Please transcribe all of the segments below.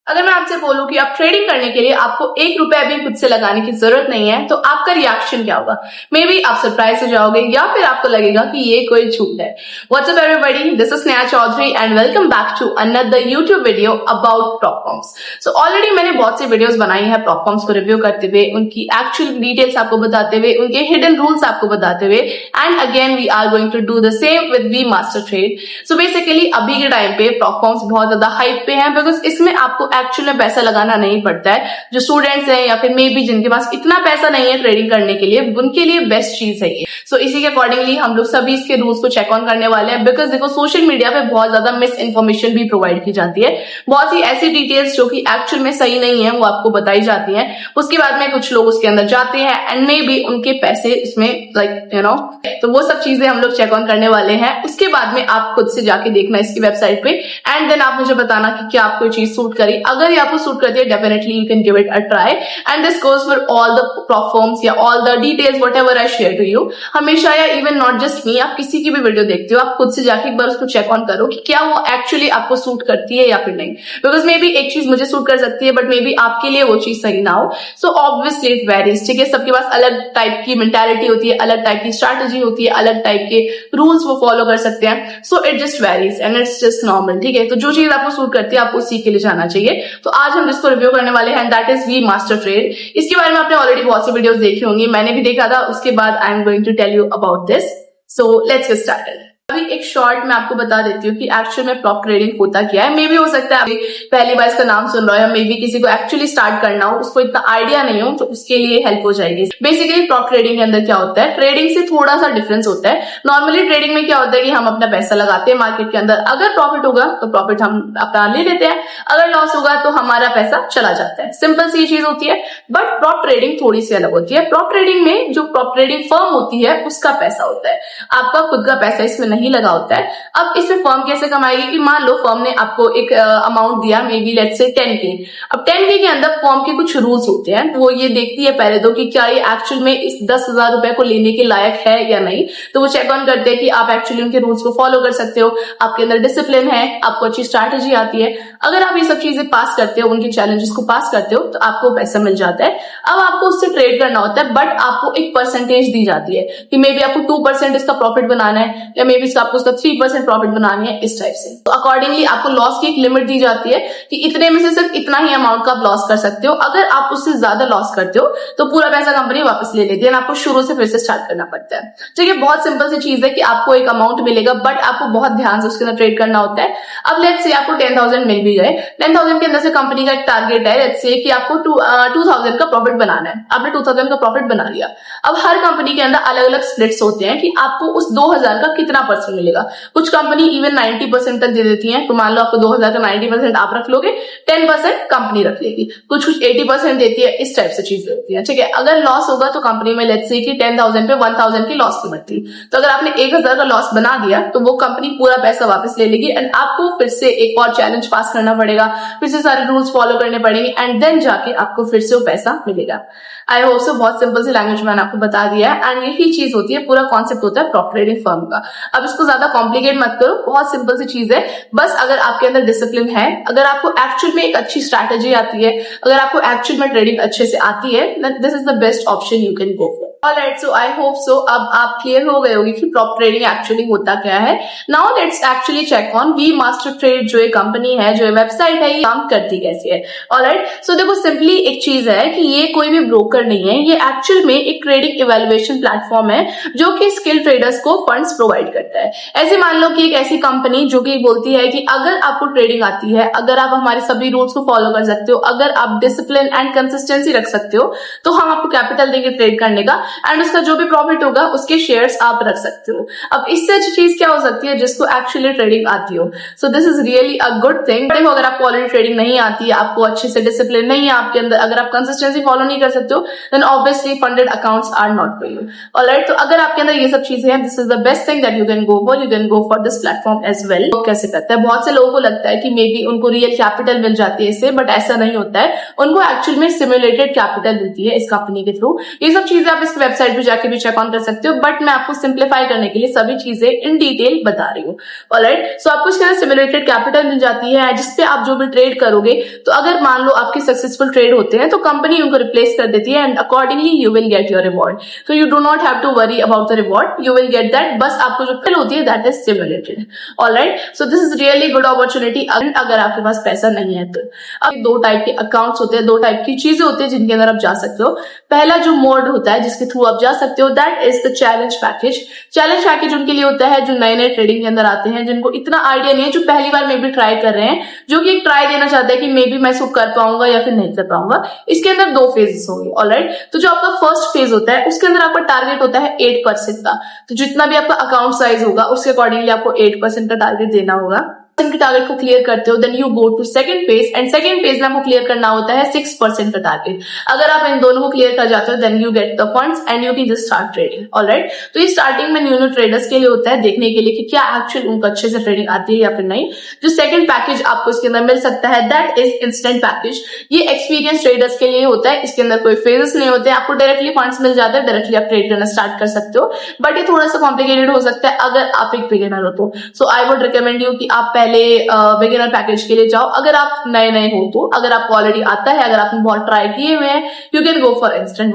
अगर मैं आपसे बोलूं कि आप ट्रेडिंग करने के लिए आपको 1 रुपया भी खुद से लगाने की जरूरत नहीं है, तो आपका रिएक्शन क्या होगा? मे बी आप सरप्राइज हो जाओगे या फिर आपको लगेगा कि ये कोई झूठ है। What's up everybody, this is Sneha Chaudhary and welcome back to another YouTube video about prop firms. So already मैंने बहुत सी वीडियोस बनाई है प्रॉप फर्म्स को रिव्यू करते हुए, उनकी एक्चुअल डिटेल्स आपको बताते हुए, उनके हिडन रूल्स आपको बताते हुए, and again we are going to do the same with We Master Trade. So basically अभी के टाइम पे प्रॉप फर्म्स बहुत ज्यादा हाइप पे हैं, बिकॉज इसमें आपको एक्चुअल में पैसा लगाना नहीं पड़ता है। जो स्टूडेंट्स हैं या फिर मे बी जिनके पास इतना पैसा नहीं है ट्रेडिंग करने के लिए, उनके लिए बेस्ट चीज है ये। सो इसी के अकॉर्डिंगली हम लोग सभी इसके रूल्स को चेक ऑन करने वाले हैं, बिकॉज देखो सोशल मीडिया पे बहुत ज्यादा मिस इन्फॉर्मेशन भी प्रोवाइड की जाती है। बहुत सी ऐसी डिटेल्स जो कि एक्चुअल में सही नहीं है वो आपको बताई जाती है। उसके बाद में कुछ लोग उसके अंदर जाते हैं एंड मे बी उनके पैसे इसमें लाइक तो वो सब चीजें हम लोग चेक ऑन करने वाले हैं। उसके बाद में आप खुद से जाके देखना इसकी वेबसाइट पे एंड देन आप मुझे बताना कि क्या आपको चीज सूट करी। अगर आपको सूट करती है definitely you can give it a try, and this goes for all the prop firms या all the details whatever I share to you. हमेशा या इवन नॉट जस्ट मी, आप किसी की भी वीडियो देखते हो आप खुद से जाके एक बार उसको चेक ऑन करो कि क्या वो एक्चुअली आपको सूट करती है या फिर नहीं। बिकॉज मे बी एक चीज मुझे सूट कर सकती है बट मे बी आपके लिए वो चीज सही ना हो। सो ऑब्वियसली इट वेरीज, ठीक है। सबके पास अलग टाइप की मेंटालिटी होती है, अलग टाइप की स्ट्रैटेजी होती है, अलग टाइप के रूल्स वो फॉलो कर सकते हैं। So it just varies and it's just normal, ठीक है। तो जो चीज आपको सूट करती है आपको उसी के लिए जाना चाहिए। तो आज हम इसको रिव्यू करने वाले हैं, that is We Master Trade. इसके बारे में आपने ऑलरेडी बहुत सी वीडियोस देखी होंगी, मैंने भी देखा था। उसके बाद I am going to tell you about this. So let's get started. अभी एक शॉर्ट में आपको बता देती हूँ कि एक्चुअल में प्रॉप ट्रेडिंग होता क्या है। मे बी हो सकता है अभी पहली बार इसका नाम सुन रहा हो या मे बी किसी को एक्चुअली स्टार्ट करना हो, उसको इतना आइडिया नहीं हो, तो उसके लिए हेल्प हो जाएगी। बेसिकली प्रॉप ट्रेडिंग के अंदर क्या होता है, ट्रेडिंग से थोड़ा सा डिफरेंस होता है। नॉर्मली ट्रेडिंग में क्या होता है कि हम अपना पैसा लगाते हैं मार्केट के अंदर, अगर प्रॉफिट होगा तो प्रॉफिट हम अपना ले लेते हैं, अगर लॉस होगा तो हमारा पैसा चला जाता है। सिंपल सी चीज होती है। बट प्रॉप ट्रेडिंग थोड़ी सी अलग होती है। प्रॉप ट्रेडिंग में जो प्रॉप ट्रेडिंग फर्म होती है उसका पैसा होता है, आपका खुद का पैसा इसमें नहीं लगा होता है। अब इसमें फर्म कैसे कमाएगी कि मान लो फर्म ने आपको एक अमाउंट दिया, may be let's say 10K। अब 10K के अंदर फर्म के कुछ रूल्स होते हैं, वो ये देखती है पहले तो कि क्या ये एक्चुअल में इस 10,000 रुपए को लेने के लायक है या नहीं। तो वो चेक ऑन करते हैं कि आप एक्चुअली उनके रूल्स को फॉलो कर सकते हो, आपके अंदर डिसिप्लिन है, आपको अच्छी स्ट्रैटेजी आती है। अगर आप ये सब चीजें पास करते हो, उनके चैलेंजेस को पास करते हो, तो आपको पैसा मिल जाता है। अब आपको उससे ट्रेड करना होता है, बट आपको एक परसेंटेज दी जाती है कि मे बी आपको 2% इसका प्रॉफिट बनाना है या मे बी आपको उसका 3% प्रॉफिट बनानी है, इस टाइप से। तो अकॉर्डिंगली आपको लॉस की एक लिमिट दी जाती है कि इतने में से सिर्फ इतना ही अमाउंट का आप लॉस कर सकते हो। अगर आप उससे ज्यादा लॉस करते हो तो पूरा पैसा कंपनी वापस ले लेती है, आपको शुरू से फिर से स्टार्ट करना पड़ता है। ठीक है, बहुत सिंपल सी चीज है कि आपको एक अमाउंट मिलेगा बट आपको बहुत ध्यान से उसके अंदर ट्रेड करना होता है। अब लेट्स से आपको 10,000 मिल भी गए, 10,000 के अंदर से कंपनी का एक टारगेट है लेट्स से कि आपको 2,000 का प्रॉफिट बनाना है। आपने 2,000 का प्रॉफिट बना लिया। अब हर कंपनी के अंदर अलग अलग स्प्लिट्स होते हैं कि आपको उस 2,000 का कितना परसेंट मिलेगा। कुछ कंपनी इवन 90% तक दे देती है, तो मान लो आपको 2,000 का 90% आप रख लोगे, 10% कंपनी रख लेगी। कुछ 80% देती है, इस टाइप से चीज होती है। ठीक है, अगर लॉस होगा तो कंपनी में लेट्स से कि 10,000 पे 1,000 की लॉस लिमिट थी, तो अगर आपने 1,000 का लॉस बना दिया तो वो कंपनी पूरा पैसा वापस ले लेगी एंड आपको फिर से एक और चैलेंज पास करना पड़ेगा, फिर से सारे रूल्स फॉलो करने पड़ेंगे एंड देन जाके आपको फिर से वो पैसा मिलेगा। आई होप सो बहुत सिंपल सी लैंग्वेज में मैंने आपको बता दिया है एंड यही चीज होती है, पूरा कॉन्सेप्ट होता है प्रॉप ट्रेडिंग फर्म का। अब इसको ज्यादा कॉम्प्लिकेट मत करो, बहुत सिंपल सी चीज है। बस अगर आपके अंदर डिसिप्लिन है, अगर आपको एक्चुअल में एक अच्छी स्ट्रैटेजी आती है, अगर आपको एक्चुअल में ट्रेडिंग अच्छे से आती है, this is the best option you can go for. Alright, so I hope so अब आप क्लियर हो गए होंगे कि प्रॉप ट्रेडिंग एक्चुअली होता क्या है। Now let's actually check on We Master Trade जो एक कंपनी है, जो वेबसाइट है, ये काम करती कैसी है। ऑलराइट, सो देखो सिंपली एक चीज है कि ये कोई भी ब्रोकर नहीं है, ये एक्चुअल में एक ट्रेडिंग इवेल्युएशन प्लेटफॉर्म है जो कि स्किल ट्रेडर्स को फंड्स प्रोवाइड करता है। ऐसे मान लो कि एक ऐसी कंपनी जो कि बोलती है कि अगर आपको ट्रेडिंग आती है, अगर आप हमारे सभी रूल्स को फॉलो कर सकते हो, अगर आप डिसिप्लिन एंड कंसिस्टेंसी रख सकते हो, तो हम आपको कैपिटल देंगे ट्रेड करने का एंड उसका जो भी प्रॉफिट होगा उसके शेयर्स आप रख सकते हो। अब इससे अच्छी चीज क्या हो सकती है जिसको एक्चुअली ट्रेडिंग आती हो। सो this is really a good thing. देखो अगर आपको ऑलरेडी ट्रेडिंग नहीं आती है, आपको अच्छे से डिसिप्लिन नहीं है आपके अंदर, अगर आप कंसिस्टेंसी फॉलो नहीं कर सकते हो, then obviously funded accounts are not for you. Alright, तो अगर आपके अंदर ये सब चीजें हैं, this is the best thing that you can go for. You can go for this platform as well. कैसे करता है, बहुत से लोगों को लगता है कि मे बी उनको रियल कैपिटल मिल जाती है इससे, बट ऐसा नहीं होता है। उनको एक्चुअल में सिमुलेटेड कैपिटल मिलती है इस कंपनी के थ्रू। ये सब चीजें आप इस वेबसाइट पे जाके भी चेक ऑन कर सकते हो, बट मैं आपको सिंप्लीफाई करने के लिए सभी चीजें इन डिटेल बता रही हूँ। ऑलराइट, सो आपको इसके अंदर सिमुलेटेड कैपिटल मिल जाती है, जिसपे आप जो भी ट्रेड करोगे, तो अगर मान लो आपके सक्सेसफुल ट्रेड होते हैं तो कंपनी उनको रिप्लेस कर देती है, and accordingly you will get your reward. So you do not have to worry about the reward, you will get that. बस आपको जो फिल होती है that is simulated. Alright, so this is really good opportunity अगर आपके पास पैसा नहीं है तो। अब दो टाइप के अकाउंट्स होते हैं, दो टाइप की चीजें होती है जिनके अंदर आप जा सकते हो। पहला जो मोड होता है जिसके थ्रू आप जा सकते हो, that is the challenge package. Challenge package उनके लिए होता है जो नए नए ट्रेडिंग के अंदर आते हैं, जिनको इतना आइडिया नहीं है, जो पहली बार मे बी ट्राई कर रहे हैं, जो कि एक ट्राई देना चाहते हैं कि मे बी मैं इसको कर पाऊंगा या फिर नहीं कर पाऊंगा। इसके अंदर दो फेजेस होंगे। ऑलराइट, तो जो आपका फर्स्ट फेज होता है उसके अंदर आपका टारगेट होता है 8% का। तो जितना भी आपका अकाउंट साइज होगा उसके अकॉर्डिंगली आपको 8% का टारगेट देना होगा। के टारगेट को क्लियर करते हो, then you go to second phase, and second phase में आपको क्लियर करना होता है 6% का टारगेट। अगर आप इन दोनों को क्लियर कर जाते हो, then you get the funds and you can just start trading. Alright, तो ये स्टार्टिंग में न्यू ट्रेडर्स के लिए होता है, देखने के लिए कि क्या एक्चुअली उनको अच्छे से ट्रेडिंग आती है या फिर नहीं। जो सेकंड पैकेज आपको इसके अंदर मिल सकता है, दैट इज इंस्टेंट पैकेज। ये एक्सपीरियंस ट्रेडर्स के लिए होता है, इसके अंदर कोई फेजेस नहीं होते, आपको डायरेक्टली फंड्स मिल जाते हैं, डायरेक्टली आप ट्रेड करना स्टार्ट कर सकते हो। बट ये थोड़ा सा कॉम्प्लिकेटेड हो सकता है अगर आप एक बिगिनर हो तो। सो आई वुड रिकमेंड यू कि आप पहले बिगिनर पैकेज के लिए जाओ। अगर आप नए नए हो तो, अगर आपको ऑलरेडी आता है, अगर आपने बहुत ट्राई किए हुए हैं, you can go for instant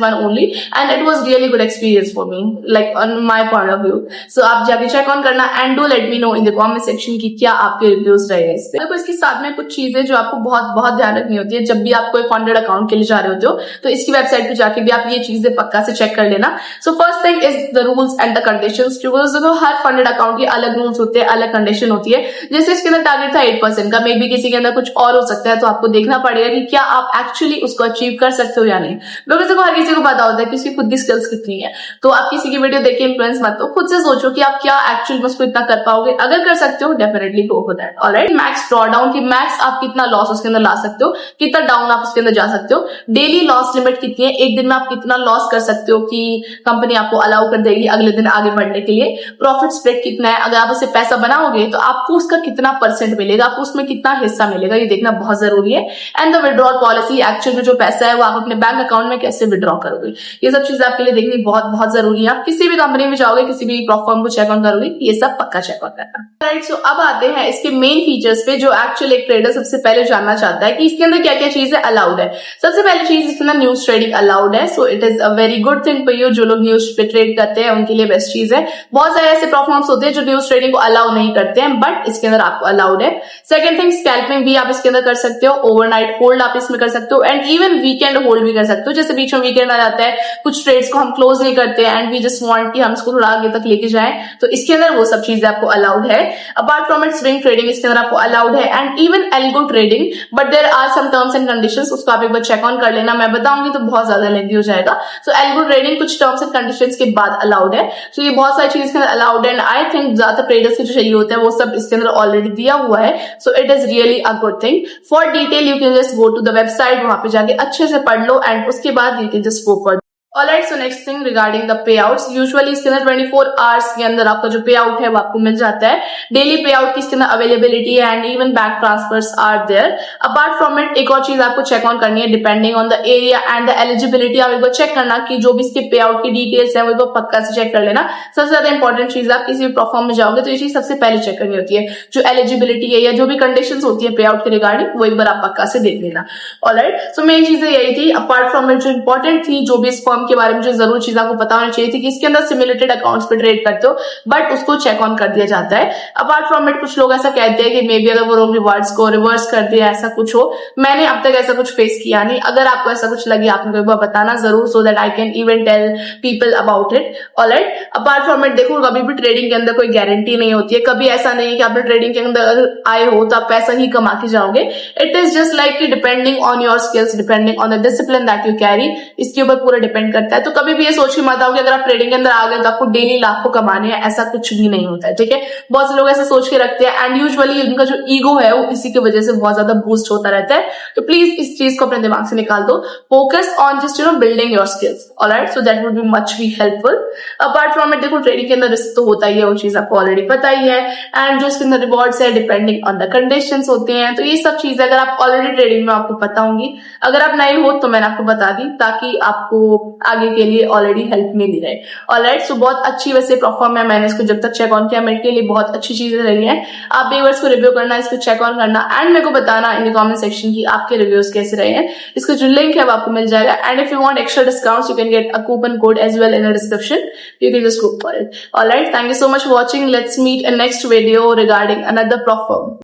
one only, and it was really good experience for me, like on my point of view. So आप जाके चेक ऑन करना and do let me know in the comment section की क्या आपके reviews रहे इस पे। देखो, इसके साथ में कुछ चीजें जो आपको बहुत बहुत ध्यान रखनी होती है जब भी आप कोई फंडेड अकाउंट के लिए जा रहे होते हो, तो इसकी वेबसाइट पे जाके भी आप ये चीजें पक्का से चेक कर लेना। So first thing is the rules and the conditions. देखो, हर फंडेड अकाउंट के अलग रूल्स होते हैं, अलग कंडीशन होती है। जैसे इसके अंदर टारगेट था 8% का, मे बी किसी के अंदर कुछ और हो सकता है, तो आपको देखना पड़ेगा कि क्या आप एक्चुअली उसको अचीव कर सकते हो या नहीं। बिकॉज देखो, हर किसी को पता होता है कि उसकी खुद की स्किल्स कितनी है, तो आप किसी की वीडियो देख के इन्फ्लुएंस मत हो, खुद से सोचो कि आप क्या एक्चुअली उसको इतना कर पाओगे। अगर कर सकते हो, definitely go for that. Alright, max draw down की मैक्स आप कितना लॉस उसके अंदर ला सकते हो, कितना डाउन आप उसके अंदर जा सकते हो। डेली लॉस लिमिट कितनी है, एक दिन में आप कितना लॉस कर सकते हो कि कंपनी आपको अलाउ कर देगी अगले दिन आगे बढ़ने के लिए। प्रॉफिट स्प्रेड कितना है, अगर आप उससे पैसा बनाओगे तो आपको उसका कितना परसेंट मिलेगा, आपको उसमें कितना हिस्सा मिलेगा, ये देखना बहुत जरूरी है। And the withdrawal policy, actual में जो पैसा है वो आप अपने बैंक अकाउंट में कैसे विड्रॉ करोगे, ये सब चीजें आपके लिए देखनी बहुत बहुत जरूरी है। आप किसी भी कंपनी में जाओगे, किसी भी प्लेटफॉर्म को चेक ऑन करोगे, ये सब पक्का चेक ऑन करना। राइट, सो अब आते हैं इसके मेन फीचर्स पे, जो एक्चुअली एक ट्रेडर सबसे पहले जानना चाहता है कि इसके अंदर क्या क्या चीजें अलाउड है। सबसे पहली चीज, इसके अंदर न्यूज ट्रेडिंग अलाउड है। So it is a very good thing for you. जो लोग न्यूज पे ट्रेड करते हैं उनके लिए बेस्ट चीज है। बहुत सारे ऐसे प्लेटफॉर्म्स होते हैं जो न्यूज ट्रेडिंग को अलाउ नहीं करते हैं, बट इसके अंदर आपको अलाउड है। सेकंड थिंग, स्कैल्पिंग भी आप इसके अंदर कर सकते हो, ओवरनाइट होल्ड आप इसमें कर सकते हो, एंड इवन वीकेंड होल्ड भी कर सकते हो। जैसे बीच में वीकेंड आ जाता है, कुछ ट्रेड्स को हम क्लोज नहीं करते एंड वी जस्ट वांट कि हम इसको थोड़ा आगे तक लेके जाएं, तो इसके अंदर वो सब चीजें आपको अलाउड है। Apart from it, swing trading इसके अंदर आपको अलाउड है, and even algo trading, but there are some terms and conditions, उसको आप एक बार चेक ऑन कर लेना। मैं बताऊंगी तो बहुत ज्यादा लेंथी हो जाएगा। सो एल्गो ट्रेडिंग कुछ टर्म्स एंड कंडीशंस के बाद अलाउड है। सो ये बहुत सारी चीजें अलाउड है, एंड आई थिंक ज्यादा ट्रेडर्स को जो चाहिए होता है वो सब इसके अंदर ऑलरेडी दिया हुआ है। So it is really a good thing. For detail you can just go to the website, वहां पे जाके अच्छे से पढ़ लो, एंड उसके बाद you can just go for. Alright, so next thing regarding the pay outs, usually इसके अंदर 24 आवर्स के अंदर आपका जो पे आउट है वो आपको मिल जाता है। डेली पे आउट की इसके अंदर अवेलेबिलिटी है, and even bank transfers are there. Apart from it, एक और चीज आपको चेक ऑन करनी है, depending on the area and the eligibility, आप एक बार चेक करना कि जो भी इसके पे आउट की डिटेल्स है वो एक बार पक्का से चेक कर लेना। सबसे ज्यादा इंपॉर्टेंट चीज, आप किसी भी प्लेटफॉर्म में जाओगे तो ये चीज सबसे पहले चेक करनी होती है, जो एलिजिबिलिटी है या जो भी कंडीशंस होती है पे आउट के रिगार्डिंग, वो एक बार आप पक्का से देख लेना। ऑलराइट, सो मेन चीजें यही थी। अपार्ट फ्रॉम इट, जो इंपॉर्टेंट थी, जो भी इस फर्म के बारे में जो जरूर चीज आपको पता होनी चाहिए थी कि इसके अंदर सिमुलेटेड अकाउंट्स पे ट्रेड करते हो, बट उसको चेक ऑन कर दिया जाता है। अपार्ट फ्रॉम इट, कुछ लोग ऐसा कहते हैं कि मे बी अगर वो लोग रिवार्ड्स को रिवर्स कर दिया, ऐसा कुछ हो। मैंने अब तक ऐसा कुछ फेस किया नहीं। अगर आपको ऐसा कुछ लगे, आप मुझे बताना जरूर, so that I can even tell people about it. Alright, apart from it, देखो कभी भी ट्रेडिंग के अंदर कोई गारंटी नहीं होती है। कभी ऐसा नहीं है कि आपने ट्रेडिंग के अंदर आए हो तो आप पैसा ही कमा के जाओगे। It is just like depending on your skills, depending on the discipline that you carry, इसके ऊपर पूरा डिपेंड करता है। तो कभी भी ये सोच के मत आओ कि अगर आप ट्रेडिंग के अंदर आ गए तो आपको डेली लाखों कमाने हैं, ऐसा कुछ भी नहीं होता है। ठीक है, बहुत से लोग ऐसे सोच के रखते हैं, एंड यूजुअली उनका जो ईगो है वो इसी की वजह से बहुत ज्यादा बूस्ट होता रहता है। तो प्लीज इस चीज को अपने दिमाग से निकाल दो। Focus on just building your skills. Alright, so that would be much be helpful. Apart from it, देखो ट्रेडिंग के अंदर रिस्क तो होता ही है, वो चीज आपको ऑलरेडी पता ही है, एंड जो इसके अंदर रिवॉर्ड्स है डिपेंडिंग ऑन द कंडीशंस होते हैं। तो ये सब चीजें अगर आप ऑलरेडी ट्रेडिंग में आपको पता होंगी, अगर आप नए हो तो मैंने आपको बता दी ताकि आपको आगे के लिए ऑलरेडी हेल्प में दे रहे हैं। ऑलराइट, सो बहुत अच्छी वैसे परफॉर्म है, मैंने इसको जब तक चेक ऑन किया मेरे के लिए बहुत अच्छी चीजें रही है। आप भी एक बार इसको रिव्यू करना, इसको चेक ऑन करना एंड मेरे को बताना इन द कमेंट सेक्शन की आपके रिव्यूज कैसे रहे हैं। इसका जो लिंक है वो आपको मिल जाएगा and if you want extra discounts you can get a coupon code as well in the description, you can just go for it. All right, thank you so much for watching. Let's meet in next video regarding another platform.